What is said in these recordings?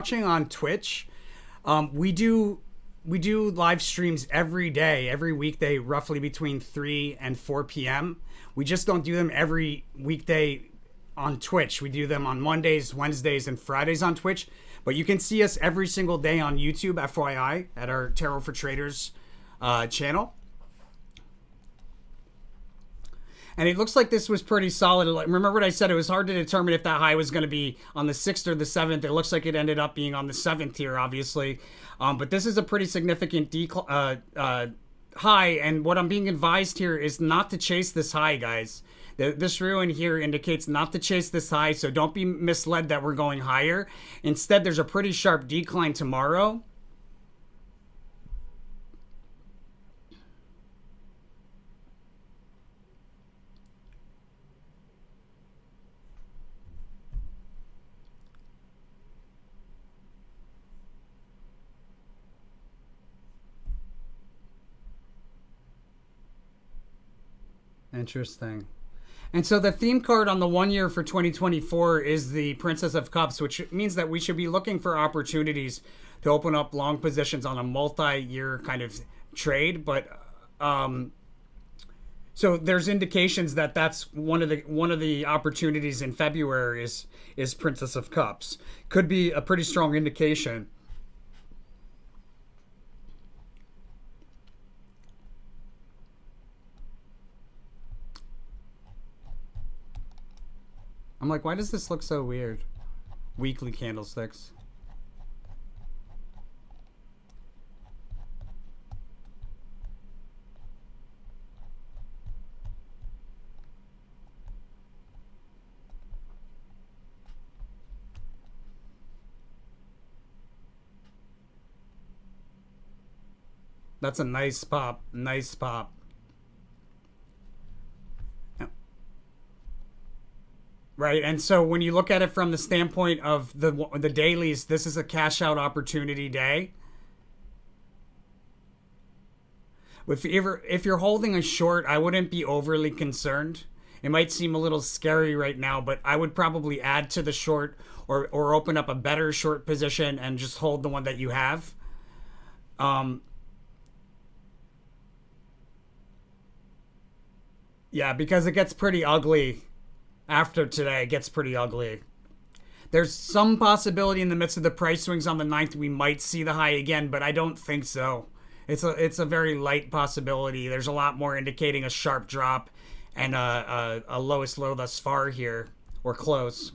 Watching on Twitch, we do live streams every day, every weekday, roughly between 3 and 4 p.m. We just don't do them every weekday on Twitch. We do them on Mondays, Wednesdays, and Fridays on Twitch. But you can see us every single day on YouTube, FYI, at our Tarot for Traders channel. And it looks like this was pretty solid. Remember what I said? It was hard to determine if that high was going to be on the 6th or the 7th. It looks like it ended up being on the 7th here, obviously. But this is a pretty significant high. And what I'm being advised here is not to chase this high, guys. This ruin here indicates not to chase this high, so don't be misled that we're going higher. Instead, there's a pretty sharp decline tomorrow. Interesting. And so the theme card on the 1 year for 2024 is the Princess of Cups, which means that we should be looking for opportunities to open up long positions on a multi-year kind of trade. But so there's indications that that's one of the opportunities in February is Princess of Cups. Could be a pretty strong indication. I'm like, why does this look so weird? Weekly candlesticks. That's a nice pop. Nice pop. Right, and so when you look at it from the standpoint of the dailies, this is a cash out opportunity day. If you're holding a short, I wouldn't be overly concerned. It might seem a little scary right now, but I would probably add to the short or open up a better short position and just hold the one that you have. Yeah, because it gets pretty ugly after today. It gets pretty ugly. There's some possibility in the midst of the price swings on the 9th we might see the high again, but I don't think so. It's a very light possibility. There's a lot more indicating a sharp drop and a lowest low thus far here, or close.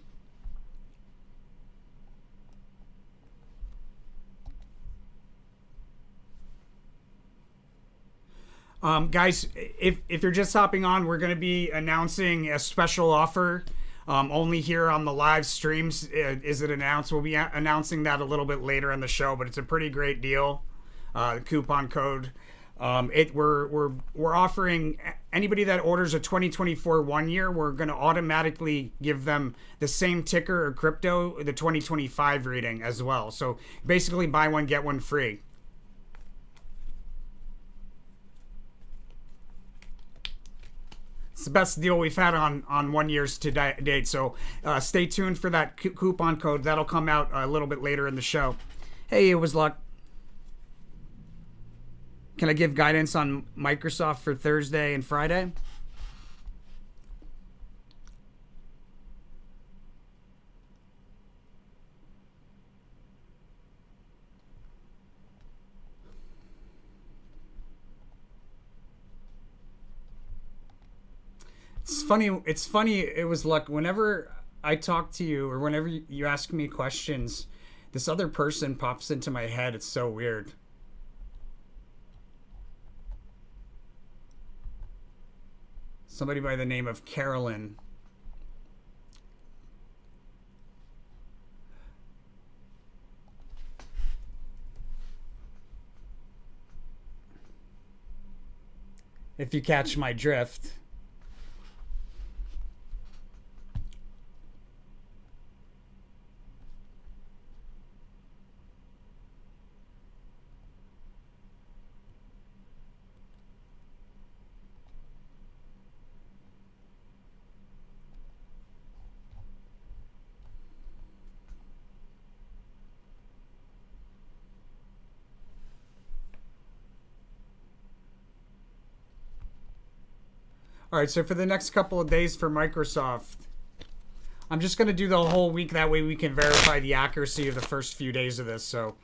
Guys, if you're just hopping on, we're going to be announcing a special offer only here on the live streams. Is it announced? We'll be announcing that a little bit later in the show, but it's a pretty great deal. Coupon code. We're offering anybody that orders a 2024 1 year, we're going to automatically give them the same ticker or crypto, the 2025 reading as well. So basically, buy one get one free. It's the best deal we've had on 1 year's to date. So stay tuned for that coupon code. That'll come out a little bit later in the show. Hey, it was luck. Can I give guidance on Microsoft for Thursday and Friday? It's funny. It was luck. Whenever I talk to you or whenever you ask me questions, this other person pops into my head. It's so weird. Somebody by the name of Carolyn. If you catch my drift. All right, so for the next couple of days for Microsoft, I'm just going to do the whole week. That way we can verify the accuracy of the first few days of this. So,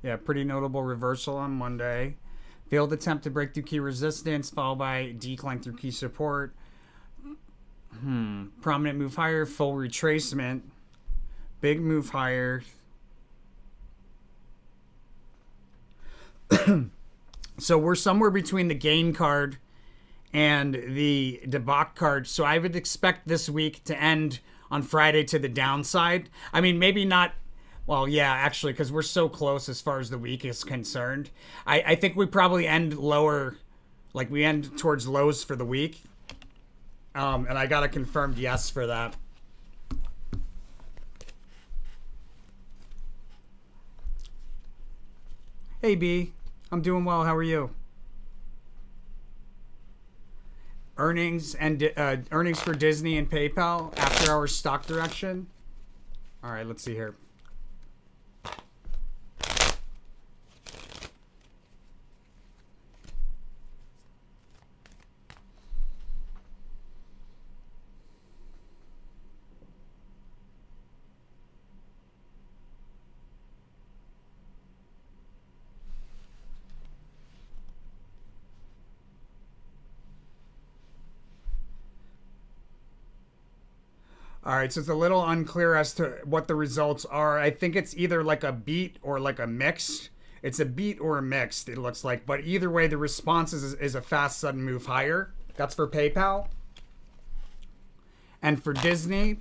yeah, pretty notable reversal on Monday. Failed attempt to break through key resistance, followed by decline through key support. Prominent move higher, full retracement. Big move higher. So we're somewhere between the gain card and the debauch card. So I would expect this week to end on Friday to the downside. I mean, maybe not. Well, yeah, actually, because we're so close as far as the week is concerned. I think we probably end lower, like we end towards lows for the week. And I got a confirmed yes for that. Hey, B. I'm doing well. How are you? Earnings for Disney and PayPal after our stock direction. All right, let's see here. All right, so it's a little unclear as to what the results are. I think it's either like a beat or like a mix. It's a beat or a mixed, it looks like. But either way, the response is a fast, sudden move higher. That's for PayPal. And for Disney,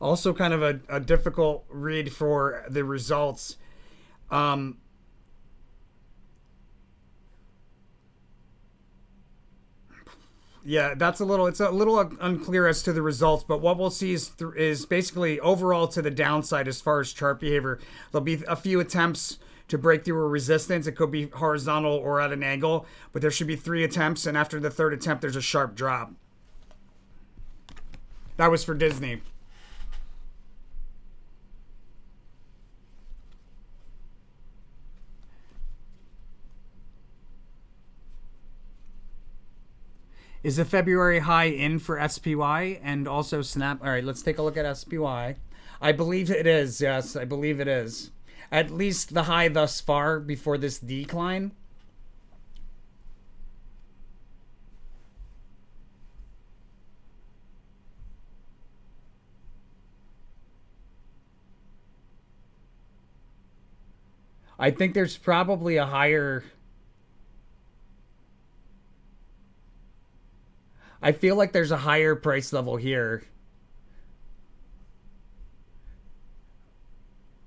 also kind of a difficult read for the results. Um, yeah, it's a little unclear as to the results, but what we'll see is basically overall to the downside as far as chart behavior. There'll be a few attempts to break through a resistance. It could be horizontal or at an angle, but there should be 3 attempts, and after the 3rd attempt, there's a sharp drop. That was for Disney. Is the February high in for SPY and also Snap? All right, let's take a look at SPY. I believe it is. Yes, I believe it is. At least the high thus far before this decline. I think there's probably a higher. I feel like there's a higher price level here.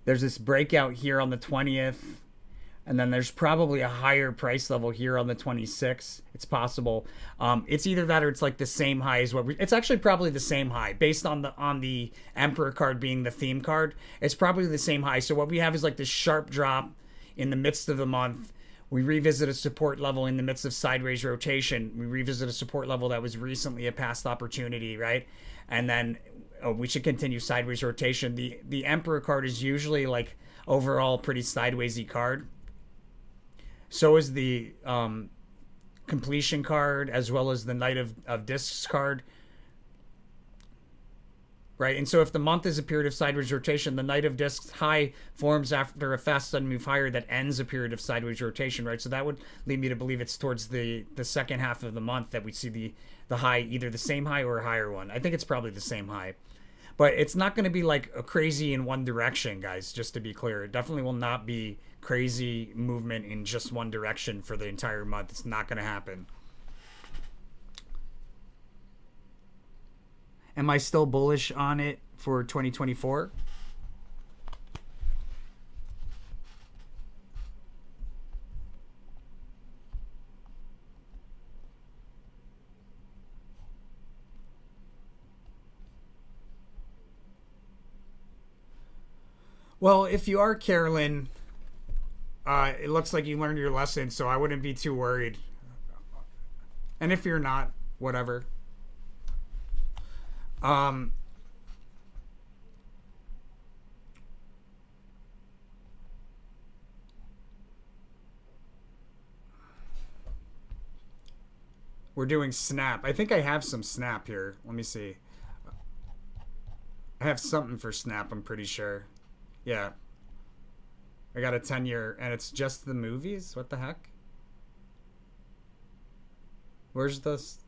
There's this breakout here on the 20th. And then there's probably a higher price level here on the 26th. It's possible. It's either that or it's like the same high as what we. It's actually probably the same high based on the Emperor card being the theme card. It's probably the same high. So what we have is like this sharp drop in the midst of the month. We revisit a support level in the midst of sideways rotation. We revisit a support level that was recently a past opportunity, right? And then we should continue sideways rotation. The Emperor card is usually like overall pretty sidewaysy card. So is the completion card as well as the Knight of Discs card. Right, and so if the month is a period of sideways rotation, the Knight of Discs high forms after a fast sudden move higher that ends a period of sideways rotation, right? So that would lead me to believe it's towards the second half of the month that we see the high, either the same high or a higher one. I think it's probably the same high. But it's not going to be like a crazy in one direction, guys, just to be clear. It definitely will not be crazy movement in just one direction for the entire month. It's not going to happen. Am I still bullish on it for 2024? Well, if you are Carolyn, it looks like you learned your lesson, so I wouldn't be too worried. And if you're not, whatever. Um, we're doing Snap. I think I have some Snap here. Let me see. I have something for Snap, I'm pretty sure. Yeah. I got a 10-year, and it's just the movies? What the heck? Where's this?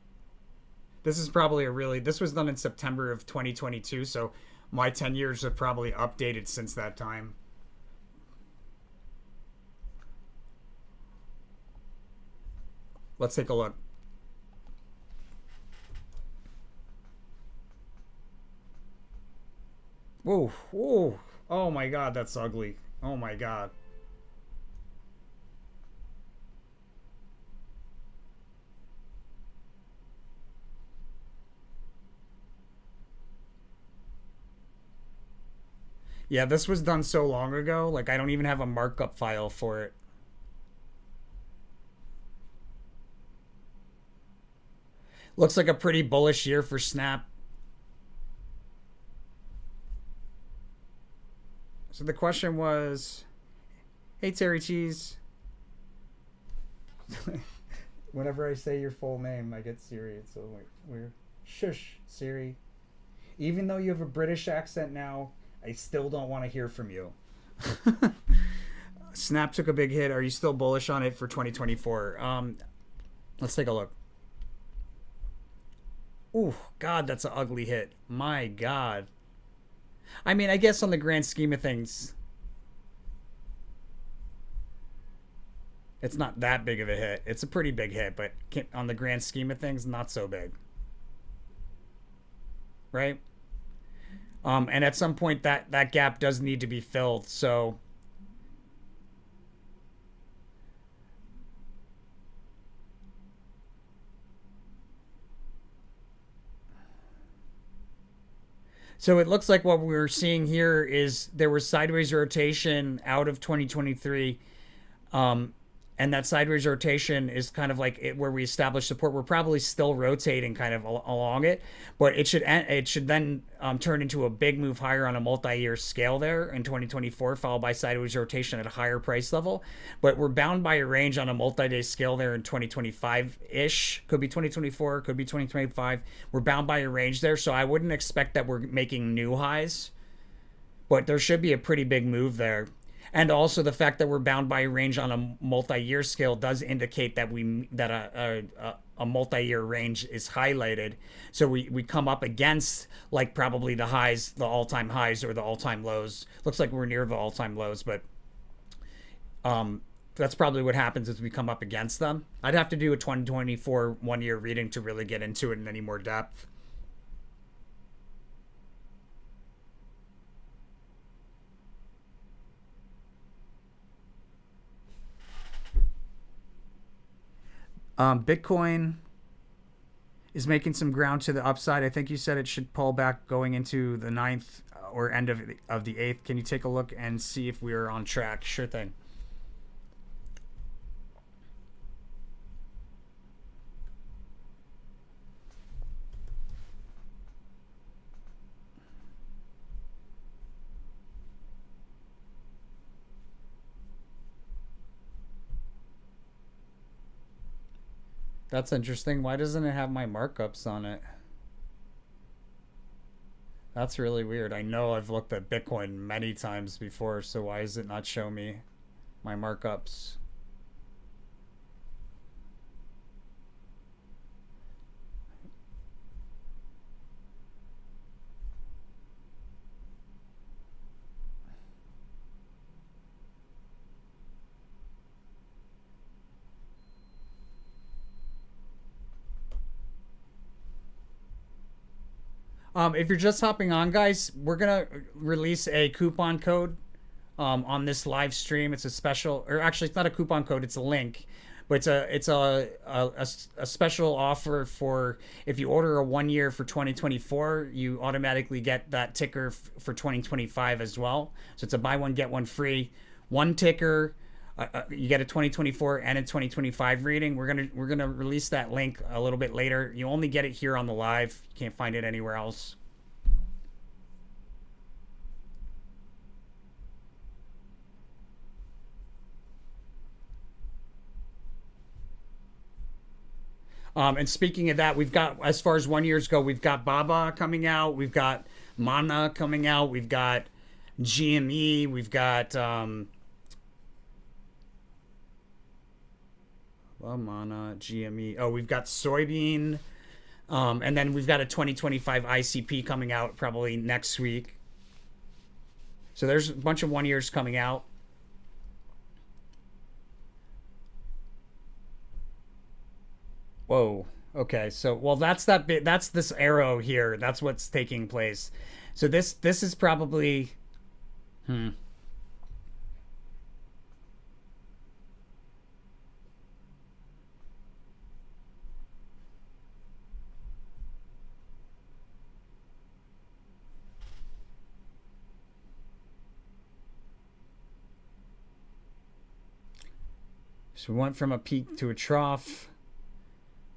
This is probably a really. This was done in September of 2022, so my 10 years have probably updated since that time. Let's take a look. Whoa, whoa. Oh my god, that's ugly. Oh my god. Yeah, this was done so long ago, like I don't even have a markup file for it. Looks like a pretty bullish year for Snap. So the question was, hey Terry Cheese. Whenever I say your full name, I get Siri. It's so weird. Shush, Siri. Even though you have a British accent now, I still don't want to hear from you. Snap took a big hit. Are you still bullish on it for 2024? Let's take a look. Ooh, God, that's an ugly hit. My God. I mean, I guess on the grand scheme of things, it's not that big of a hit. It's a pretty big hit, but on the grand scheme of things, not so big, right? And at some point, that gap does need to be filled. So it looks like what we're seeing here is there was sideways rotation out of 2023. Um, and that sideways rotation is kind of like where we establish support. We're probably still rotating kind of along it, but it should then turn into a big move higher on a multi-year scale there in 2024, followed by sideways rotation at a higher price level. But we're bound by a range on a multi-day scale there in 2025 ish. Could be 2024, could be 2025. We're bound by a range there, so I wouldn't expect that we're making new highs, but there should be a pretty big move there. And also the fact that we're bound by a range on a multi-year scale does indicate that a multi-year range is highlighted. So we come up against like probably the highs, the all-time highs or the all-time lows. Looks like we're near the all-time lows, but that's probably what happens as we come up against them. I'd have to do a 2024 one-year reading to really get into it in any more depth. Bitcoin is making some ground to the upside. I think you said it should pull back going into the ninth or end of the eighth. Can you take a look and see if we are on track? Sure thing. That's interesting. Why doesn't it have my markups on it? That's really weird. I know I've looked at Bitcoin many times before, so why does it not show me my markups? If you're just hopping on, guys, we're gonna release a coupon code on this live stream. It's a special, or actually, it's not a coupon code; it's a link. But it's a special offer for if you order a 1 year for 2024, you automatically get that ticker for 2025 as well. So it's a buy one get one free, one ticker. You get a 2024 and a 2025 reading. We're gonna release that link a little bit later. You only get it here on the live. You can't find it anywhere else. And speaking of that, we've got, as far as 1 years go, we've got Baba coming out, we've got Mana coming out, we've got GME, we've got Mana, GME. Oh, we've got soybean, and then we've got a 2025 ICP coming out probably next week. So there's a bunch of 1 years coming out. Whoa. Okay. So, well, that's that bit. That's this arrow here. That's what's taking place. So this is probably. Hmm. So we went from a peak to a trough,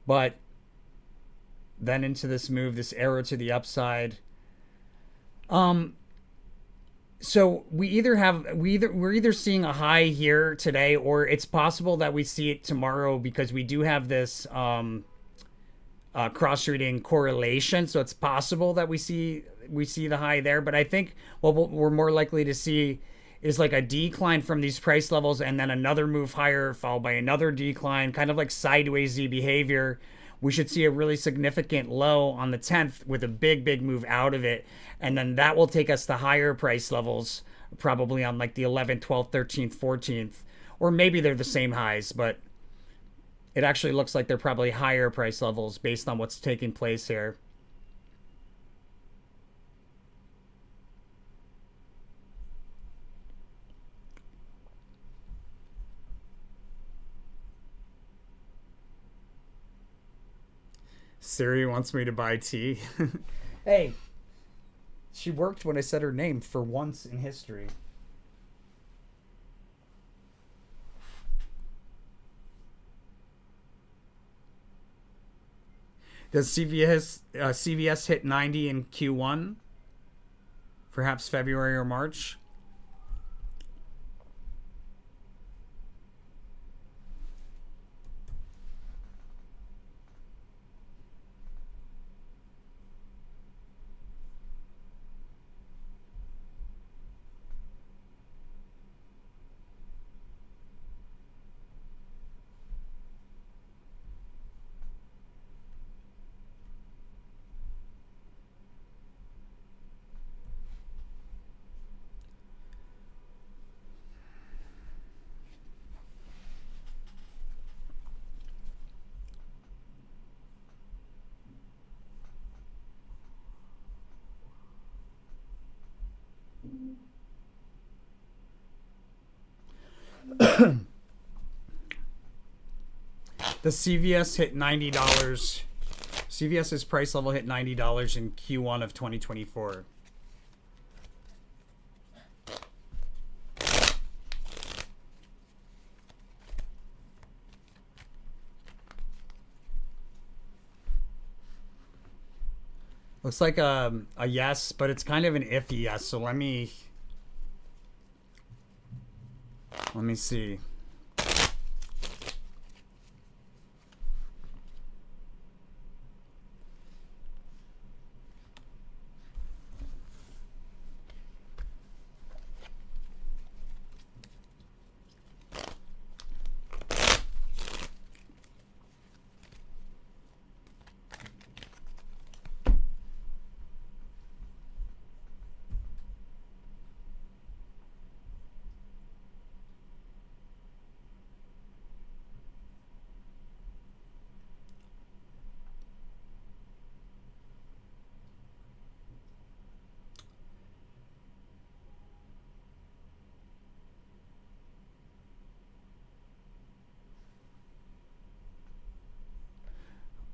but then into this move, this arrow to the upside. Um, so we're either seeing a high here today, or it's possible that we see it tomorrow because we do have this cross reading correlation. So it's possible that we see the high there, but I think what we're more likely to see is like a decline from these price levels and then another move higher followed by another decline, kind of like sidewaysy behavior. We should see a really significant low on the 10th with a big move out of it, and then that will take us to higher price levels probably on like the 11th, 12th, 13th, 14th, or maybe they're the same highs, but it actually looks like they're probably higher price levels based on what's taking place here. Siri wants me to buy tea. Hey, she worked when I said her name for once in history. Does CVS hit 90 in Q1? Perhaps February or March? The CVS hit $90. CVS's price level hit $90 in Q1 of 2024. Looks like a yes, but it's kind of an iffy yes. So let me see.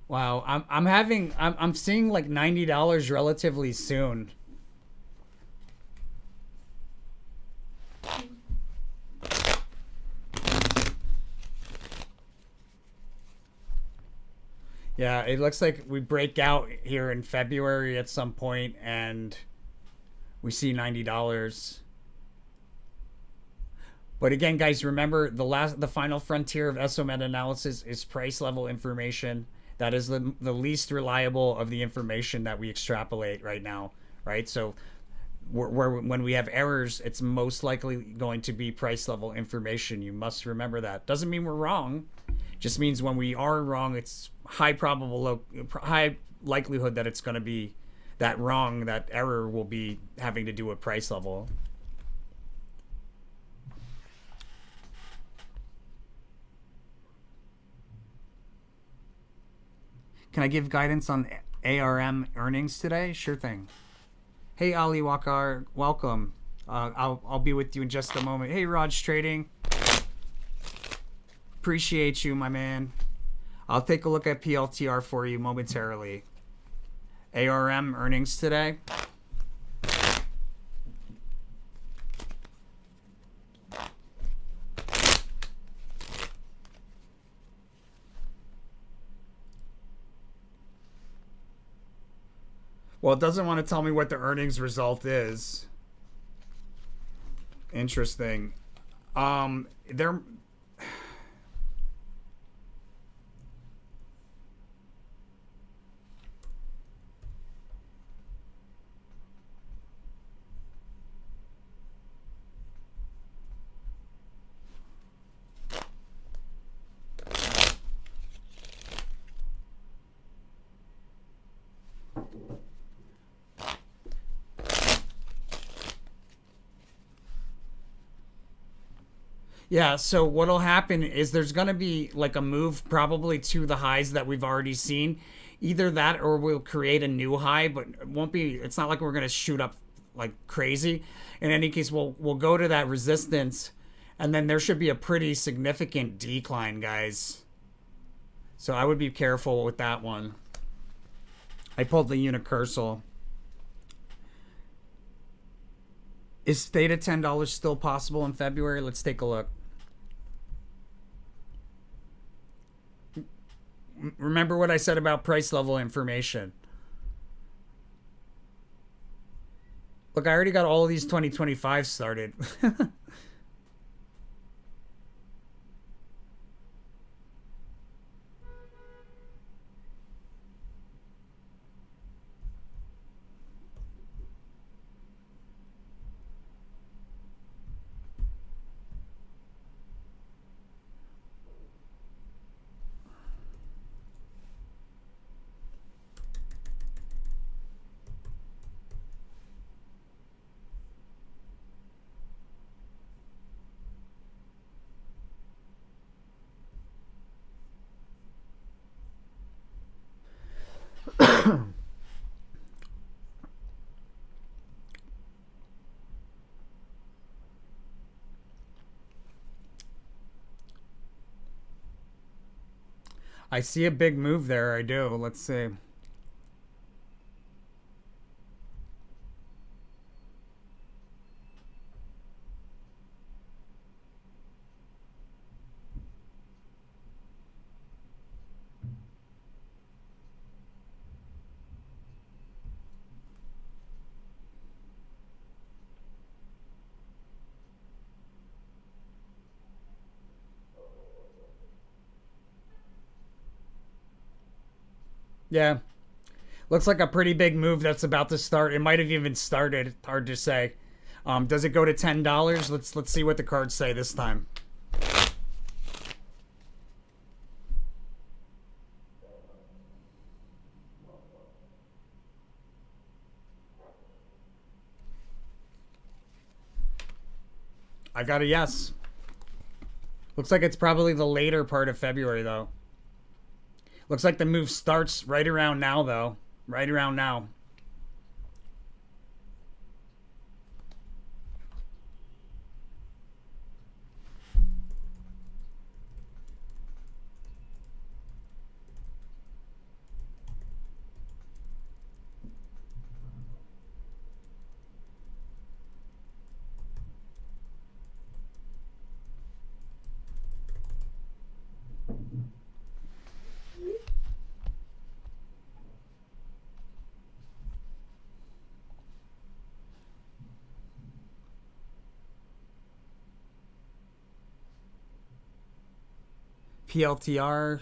Wow, I'm seeing like $90 relatively soon. Yeah, it looks like we break out here in February at some point and we see $90. But again, guys, remember the final frontier of SO meta analysis is price level information. That is the least reliable of the information that we extrapolate right now, right? So when we have errors, it's most likely going to be price level information. You must remember that. Doesn't mean we're wrong. Just means when we are wrong, it's high likelihood that it's going to be that wrong. That error will be having to do with price level. Can I give guidance on ARM earnings today? Sure thing. Hey Ali Wakar, welcome. I'll be with you in just a moment. Hey Raj Trading, appreciate you, my man. I'll take a look at PLTR for you momentarily. ARM earnings today. Well, it doesn't want to tell me what the earnings result is. Interesting. There. Yeah, so what'll happen is there's going to be like a move probably to the highs that we've already seen. Either that or we'll create a new high, but it won't be it's not like we're going to shoot up like crazy. In any case, we'll go to that resistance and then there should be a pretty significant decline, guys. So I would be careful with that one. I pulled the unicursal. Is theta $10 still possible in February? Let's take a look. Remember what I said about price level information. Look, I already got all of these 2025 started. I see a big move there. I do. Let's see. Yeah. Looks like a pretty big move that's about to start. It might have even started. Hard to say. Does it go to $10? Let's see what the cards say this time. I got a yes. Looks like it's probably the later part of February though. Looks like the move starts right around now though. Right around now. PLTR.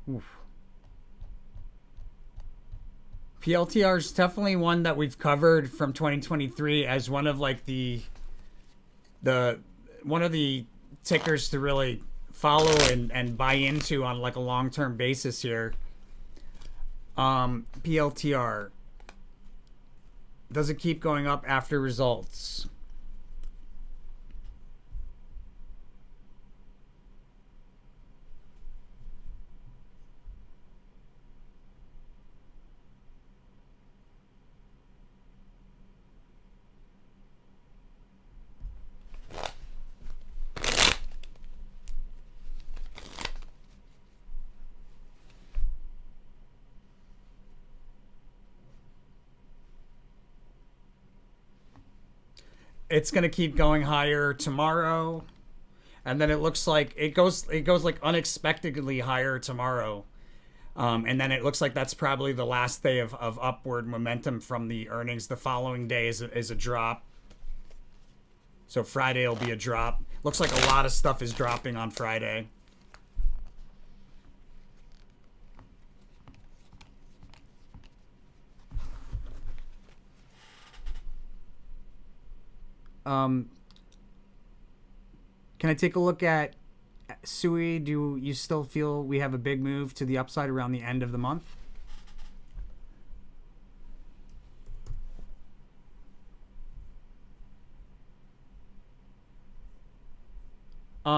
Oof. PLTR is definitely one that we've covered from 2023 as one of like the one of the tickers to really follow and buy into on like a long-term basis here. PLTR, does it keep going up after results? It's going to keep going higher tomorrow, and then it looks like it goes like unexpectedly higher tomorrow. And then it looks like that's probably the last day of upward momentum from the earnings. The following day is a drop. So Friday will be a drop. Looks like a lot of stuff is dropping on Friday. Can I take a look at SUI? Do you still feel we have a big move to the upside around the end of the month?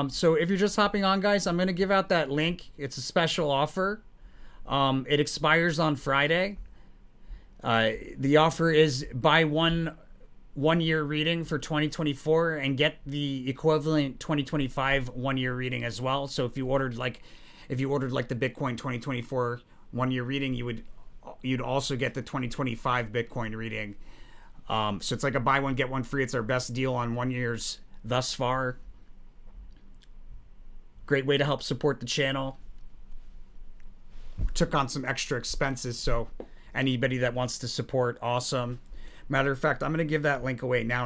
So if you're just hopping on, guys, I'm going to give out that link. It's a special offer. It expires on Friday. The offer is buy one-year reading for 2024 and get the equivalent 2025 one-year reading as well. So if you ordered like the Bitcoin 2024 one-year reading, you'd also get the 2025 Bitcoin reading. So it's like a buy one get one free. It's our best deal on 1 year's thus far. Great way to help support the channel. Took on some extra expenses, so anybody that wants to support, awesome. Matter of fact, I'm going to give that link away now.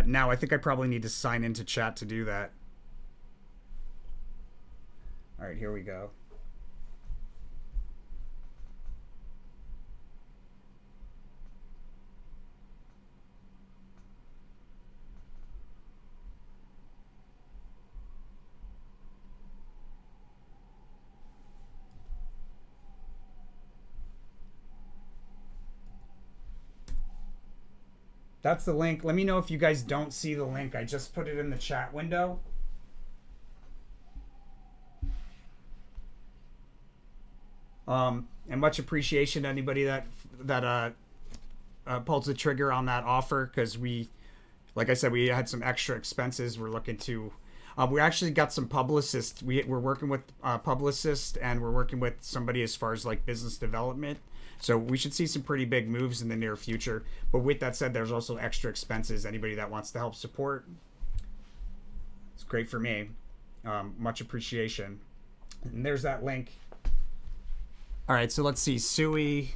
Now I think I probably need to sign into chat to do that. All right, here we go. That's the link. Let me know if you guys don't see the link. I just put it in the chat window. And much appreciation to anybody that pulls the trigger on that offer, because like I said, we had some extra expenses. We're looking to, we actually got some publicists. We're working with publicists, and we're working with somebody as far as like business development. So we should see some pretty big moves in the near future. But with that said, there's also extra expenses. Anybody that wants to help support, it's great for me. Much appreciation. And there's that link. All right, so let's see. SUI.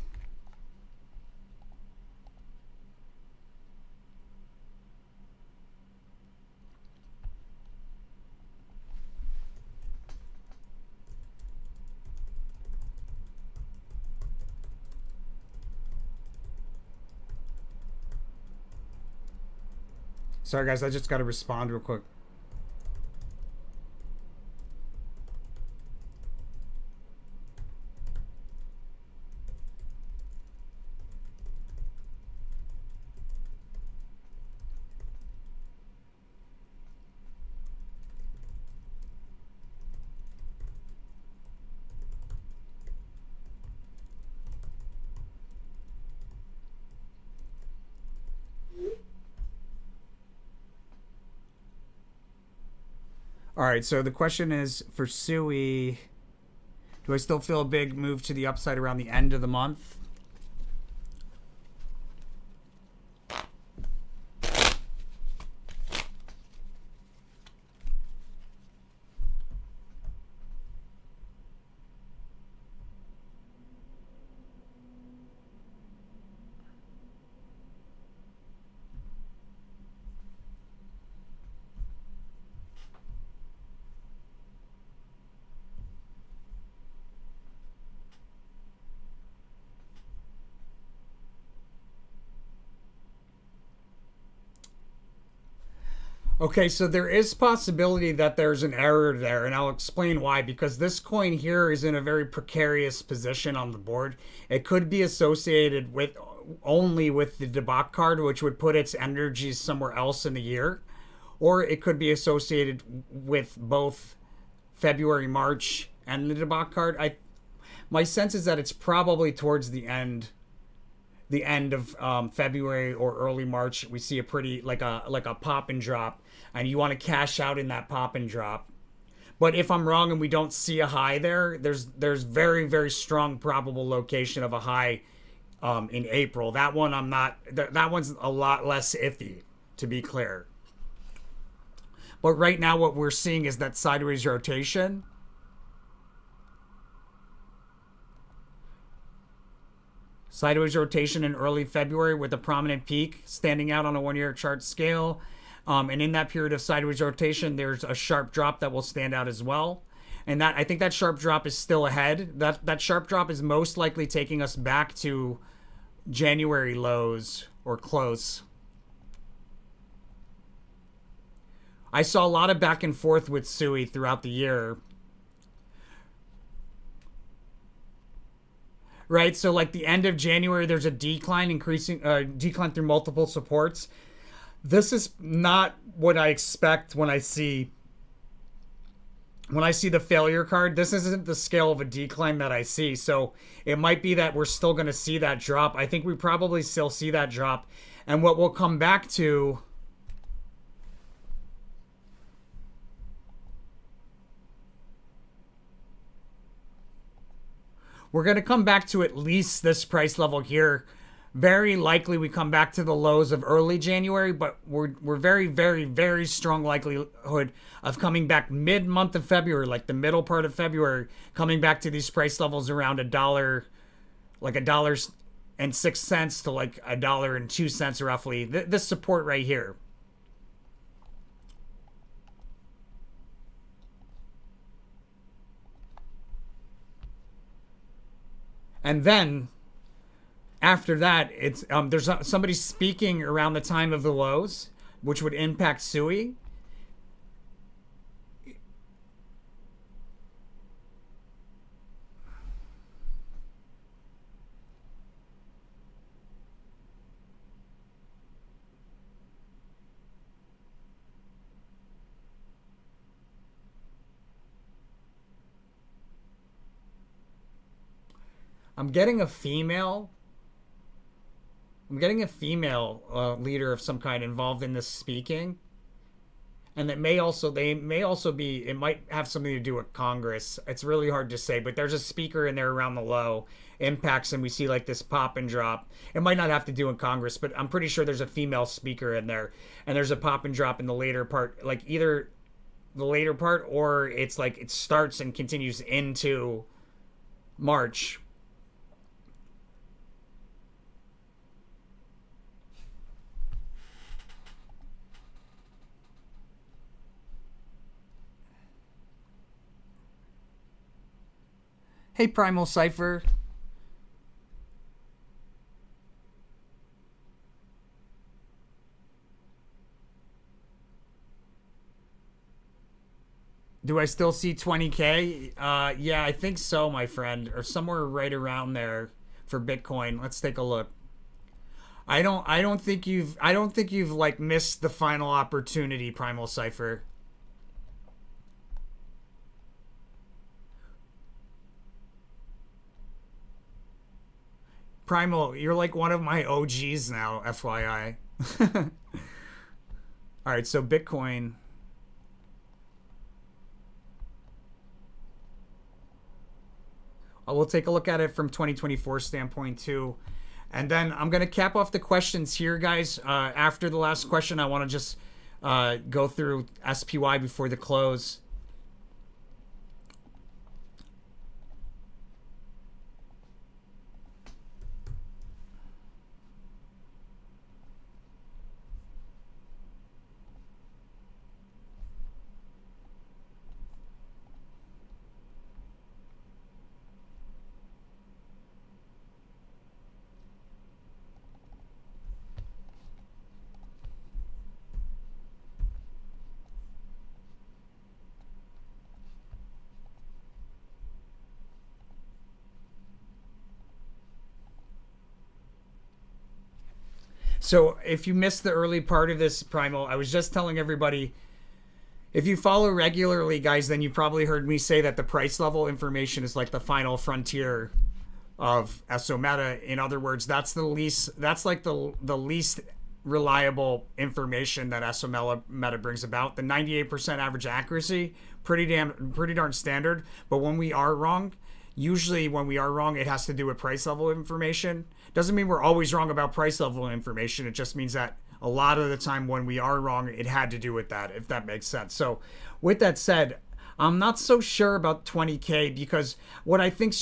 Sorry, guys, I just got to respond real quick. All right, so the question is for SUI, do I still feel a big move to the upside around the end of the month? Okay, so there is possibility that there's an error there, and I'll explain why. Because this coin here is in a very precarious position on the board. It could be associated with only with the debak card, which would put its energies somewhere else in the year, or it could be associated with both February, March, and the debak card. My sense is that it's probably towards the end of February or early March. We see a pretty like a pop and drop, and you want to cash out in that pop and drop. But if I'm wrong and we don't see a high there, there's very very strong probable location of a high in April. That one I'm not. That one's a lot less iffy, to be clear. But right now, what we're seeing is that sideways rotation. Sideways rotation in early February with a prominent peak standing out on a 1 year chart scale. And in that period of sideways rotation, there's a sharp drop that will stand out as well. And that I think that sharp drop is still ahead. That sharp drop is most likely taking us back to January lows or close. I saw a lot of back and forth with Sui throughout the year. Right, so like the end of January, there's a decline, increasing decline through multiple supports. This is not what I expect when I see the failure card. This isn't the scale of a decline that I see. So it might be that we're still going to see that drop. I think we probably still see that drop. And what we'll come back to, we're going to come back to at least this price level here. Very likely we come back to the lows of early January, but we're very, very, very strong likelihood of coming back mid-month of February, like the middle part of February, coming back to these price levels around $1, like $1.06 to like $1.02 roughly. This support right here. And then after that, it's there's somebody speaking around the time of the lows, which would impact Sui. I'm getting a female. I'm getting a female leader of some kind involved in this speaking, and they may also be. It might have something to do with Congress. It's really hard to say, but there's a speaker in there around the low impacts, and we see like this pop and drop. It might not have to do with Congress, but I'm pretty sure there's a female speaker in there, and there's a pop and drop in the later part, like either the later part or it's like it starts and continues into March. Hey, Primal Cipher. Do I still see 20K? Yeah, I think so, my friend, or somewhere right around there for Bitcoin. Let's take a look. I don't think you've like missed the final opportunity, Primal Cipher. Primal, you're like one of my OGs now, FYI. All right, so Bitcoin. We'll take a look at it from 2024 standpoint too. And then I'm going to cap off the questions here, guys. After the last question, I want to just go through SPY before the close. So if you missed the early part of this primal, I was just telling everybody, if you follow regularly, guys, then you probably heard me say that the price level information is like the final frontier of SO Meta. In other words, that's the least, that's like the least reliable information that SO Meta brings about. The 98% average accuracy, pretty darn standard. But when we are wrong, usually when we are wrong, it has to do with price level information. Doesn't mean we're always wrong about price level information. It just means that a lot of the time when we are wrong, it had to do with that, if that makes sense. So with that said, I'm not so sure about 20K, because what I think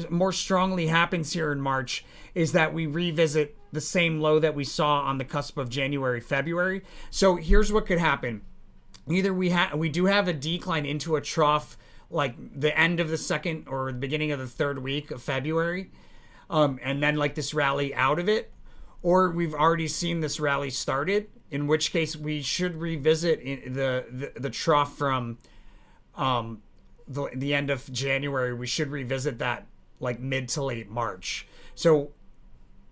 more strongly happens here in March is that we revisit the same low that we saw on the cusp of January, February. So here's what could happen. Either we do have a decline into a trough like the end of the second or the beginning of the third week of February, and then like this rally out of it, or we've already seen this rally started, in which case we should revisit the trough from the end of January. We should revisit that like mid to late March. So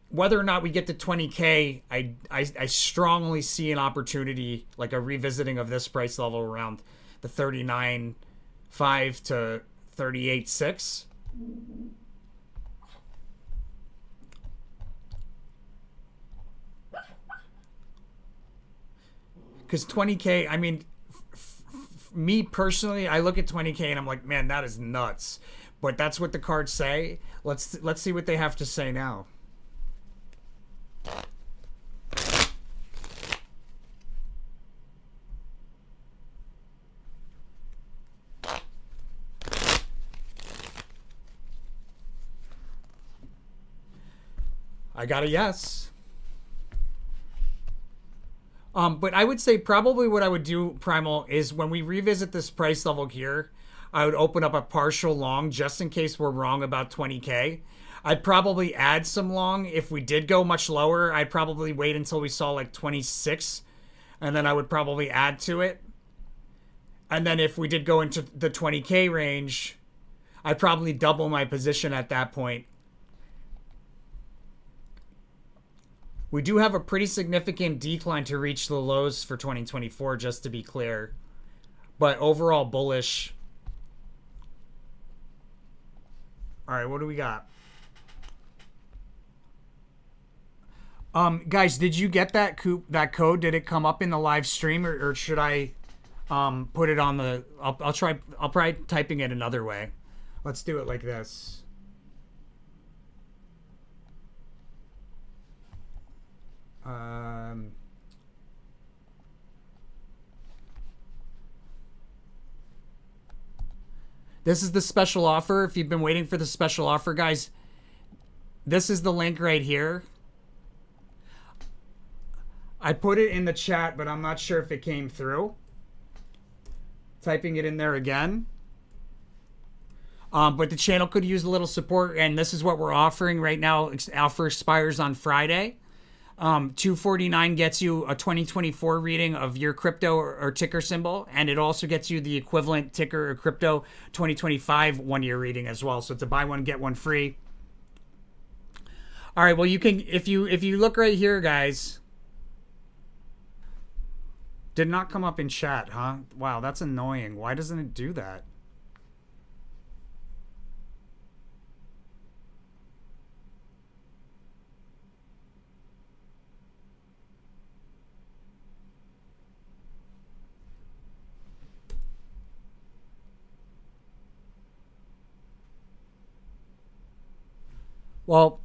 whether or not we get to 20K, I strongly see an opportunity, like a revisiting of this price level around the 39.5 to 38.6. Because 20K, I mean, me personally, I look at 20K and I'm like, man, that is nuts. But that's what the cards say. Let's see what they have to say now. I got a yes. But I would say probably what I would do, Primal, is when we revisit this price level here, I would open up a partial long just in case we're wrong about 20K. I'd probably add some long. If we did go much lower, I'd probably wait until we saw like 26, and then I would probably add to it. And then if we did go into the 20K range, I'd probably double my position at that point. We do have a pretty significant decline to reach the lows for 2024, just to be clear. But overall bullish. All right, what do we got? Guys, did you get that code? Did it come up in the live stream, or should I put it on the? I'll try typing it another way. Let's do it like this. This is the special offer. If you've been waiting for the special offer, guys, this is the link right here. I put it in the chat, but I'm not sure if it came through. Typing it in there again. But the channel could use a little support, and this is what we're offering right now. Offer expires on Friday. $249 gets you a 2024 reading of your crypto or ticker symbol, and it also gets you the equivalent ticker or crypto 2025 1-year reading as well. So it's a buy one get one free. All right, well, you can, if you look right here, guys. Did not come up in chat, huh? Wow, that's annoying. Why doesn't it do that? Well,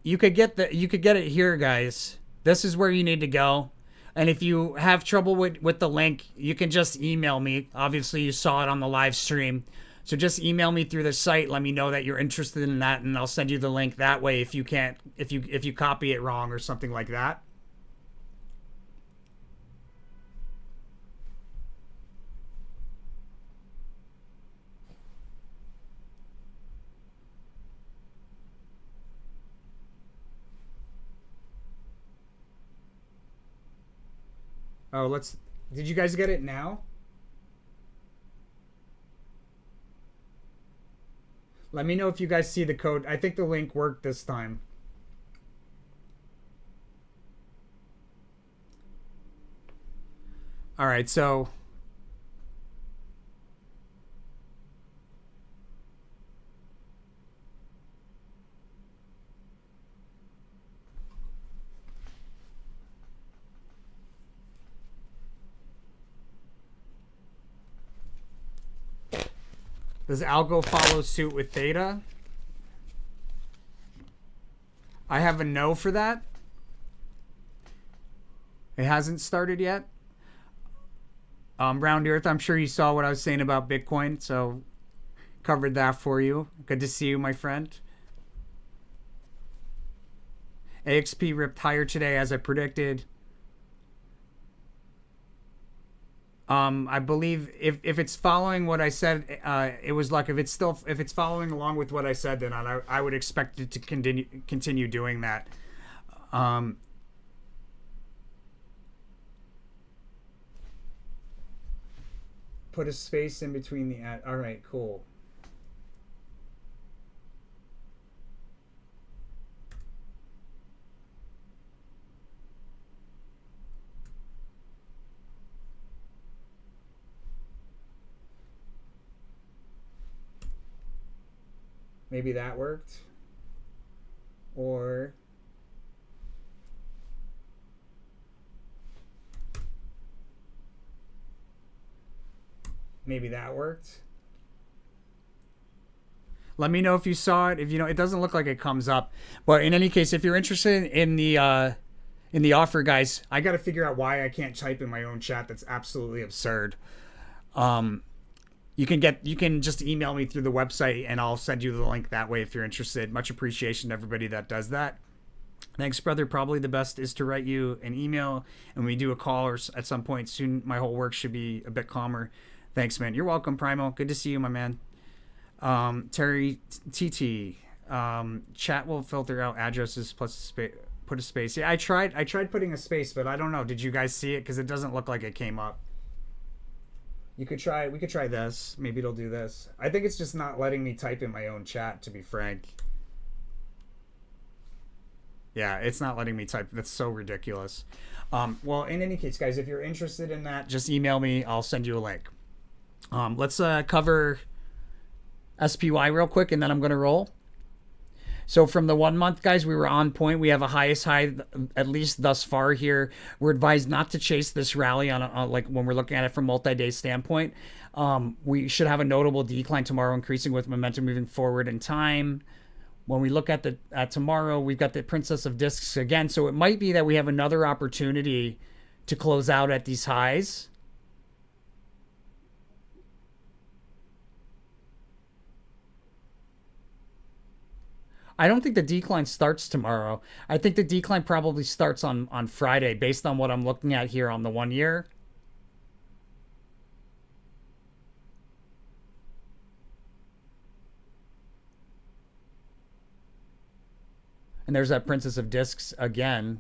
you could get it here, guys. This is where you need to go. And if you have trouble with the link, you can just email me. Obviously, you saw it on the live stream. So just email me through the site. Let me know that you're interested in that, and I'll send you the link that way if you can't, if you copy it wrong or something like that. Oh, did you guys get it now? Let me know if you guys see the code. I think the link worked this time. All right, so does algo follow suit with theta? I have a no for that. It hasn't started yet. Round Earth, I'm sure you saw what I was saying about Bitcoin, so covered that for you. Good to see you, my friend. AXP ripped higher today as I predicted. I believe if it's following what I said, it was like if it's following along with what I said, then I would expect it to continue doing that. Um, Put a space in between the ad. All right, cool. Maybe that worked. Or maybe that worked. Let me know if you saw it. If you know, it doesn't look like it comes up. But in any case, if you're interested in the offer, guys, I got to figure out why I can't type in my own chat. That's absolutely absurd. Um, you can just email me through the website and I'll send you the link that way if you're interested. Much appreciation to everybody that does that. Thanks, brother. Probably the best is to write you an email and we do a call or at some point soon. My whole work should be a bit calmer. Thanks, man. You're welcome, Primo. Good to see you, my man. Terry TT. Chat will filter out addresses plus space. Put a space. Yeah, I tried putting a space, but I don't know. Did you guys see it? Because it doesn't look like it came up. You could try. We could try this. Maybe it'll do this. I think it's just not letting me type in my own chat. To be frank. Yeah, it's not letting me type. That's so ridiculous. Well, in any case, guys, if you're interested in that, just email me. I'll send you a link. Let's cover SPY real quick, and then I'm going to roll. So from the 1 month, guys, we were on point. We have a highest high, at least thus far here. We're advised not to chase this rally on like when we're looking at it from multi-day standpoint. We should have a notable decline tomorrow, increasing with momentum moving forward in time. When we look at tomorrow, we've got the Princess of Discs again. So it might be that we have another opportunity to close out at these highs. I don't think the decline starts tomorrow. I think the decline probably starts on Friday based on what I'm looking at here on the 1 year. And there's that Princess of Discs again.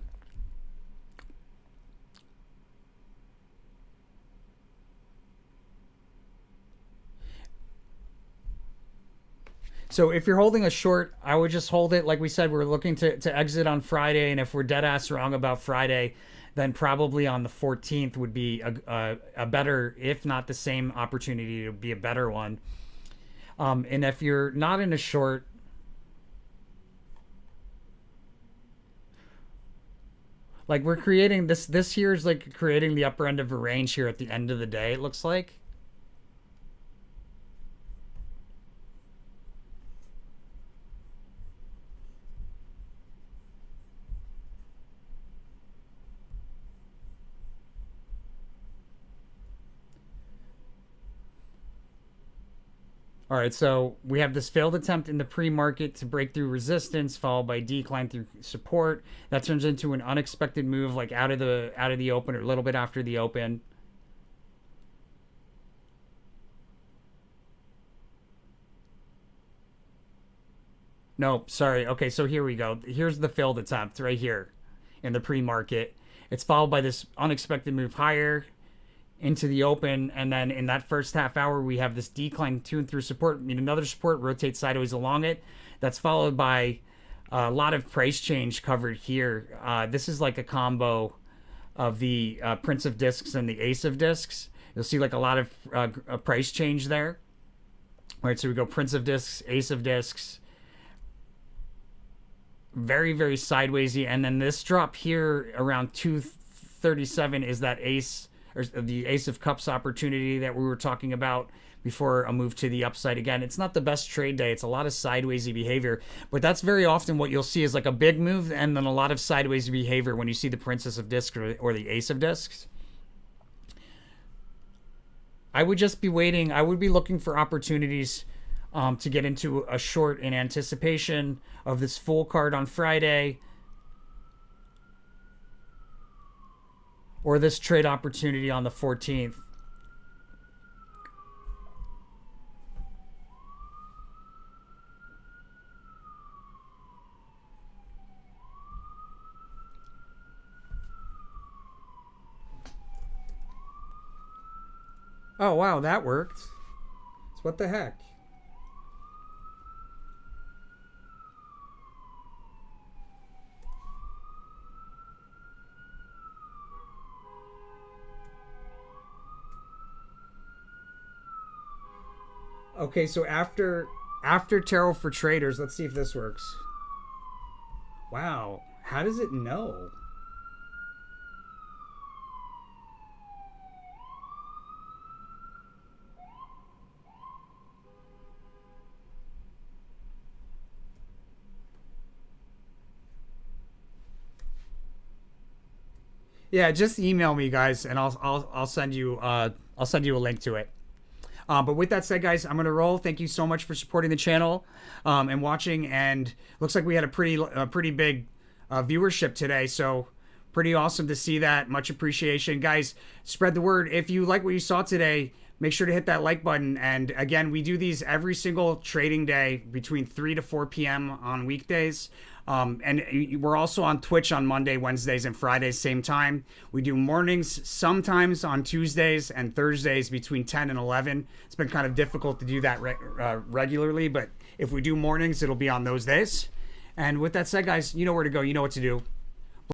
So if you're holding a short, I would just hold it. Like we said, we're looking to exit on Friday. And if we're dead ass wrong about Friday, then probably on the 14th would be a better, if not the same opportunity, to be a better one. And if you're not in a short, like we're creating this here is like creating the upper end of a range here at the end of the day, it looks like. All right, so we have this failed attempt in the pre-market to break through resistance, followed by decline through support. That turns into an unexpected move, like out of the open or a little bit after the open. No, sorry. Okay, so here we go. Here's the failed attempt right here in the pre-market. It's followed by this unexpected move higher into the open, and then in that first half hour we have this decline to and through support. I mean, another support rotates sideways along it. That's followed by a lot of price change covered here. This is like a combo of the Prince of Discs and the Ace of Discs. You'll see like a lot of a price change there. All right, so we go Prince of Discs, Ace of Discs. Very, very sidewaysy. And then this drop here around 237 is that Ace, or the Ace of Cups opportunity that we were talking about before a move to the upside. Again, it's not the best trade day. It's a lot of sidewaysy behavior, but that's very often what you'll see is like a big move and then a lot of sideways behavior when you see the Princess of Discs or the Ace of Discs. I would just be waiting. I would be looking for opportunities to get into a short in anticipation of this full card on Friday, or this trade opportunity on the 14th. Oh, wow, that worked. So what the heck? Okay, so after Tarot for Traders, let's see if this works. Wow, how does it know? Yeah, just email me, guys, and I'll send you I'll send you a link to it. But with that said, guys, I'm gonna roll. Thank you so much for supporting the channel and watching. And looks like we had a pretty big viewership today, so pretty awesome to see that. Much appreciation, guys. Spread the word. If you like what you saw today, make sure to hit that like button. And again, we do these every single trading day between 3 to 4 p.m. on weekdays. And we're also on Twitch on Monday, Wednesdays, and Fridays, same time. We do mornings sometimes on Tuesdays and Thursdays between 10 and 11. It's been kind of difficult to do that regularly, but if we do mornings, it'll be on those days. And with that said, guys, you know where to go. You know what to do.